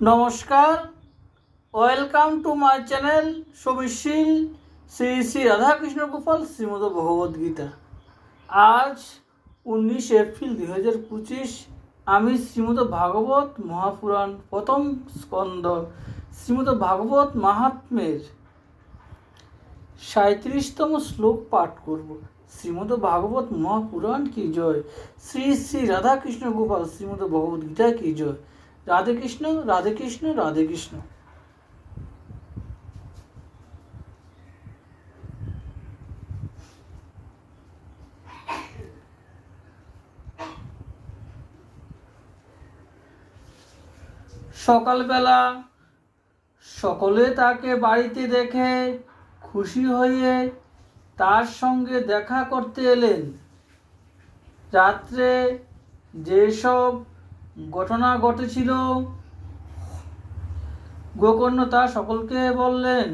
নমস্কার, welcome to my channel সবিশীল Shri Shri Radhakrishna Gopal Shrimad Bhagavad Gita. আজ 19 April 2025। আমি শ্রীমদ ভাগবত মহাপুরাণ প্রথম স্কন্দ শ্রীমদ ভাগবত মাহাত্ম্যের 37তম শ্লোক পাঠ করব। শ্রীমদ ভাগবত মহাপুরাণ কি জয়, শ্রী শ্রী রাধাকৃষ্ণ গোপাল শ্রীমদ ভগবদ্গীতা কি জয়। রাধে কৃষ্ণ, রাধে কৃষ্ণ, রাধে কৃষ্ণ। সকালবেলা সকলে তাকে বাড়িতে দেখে খুশি হয়ে তার সঙ্গে দেখা করতে এলেন। রাত্রে যেসব ঘটনা ঘটেছিল গোকর্ণ তা সকলকে বললেন।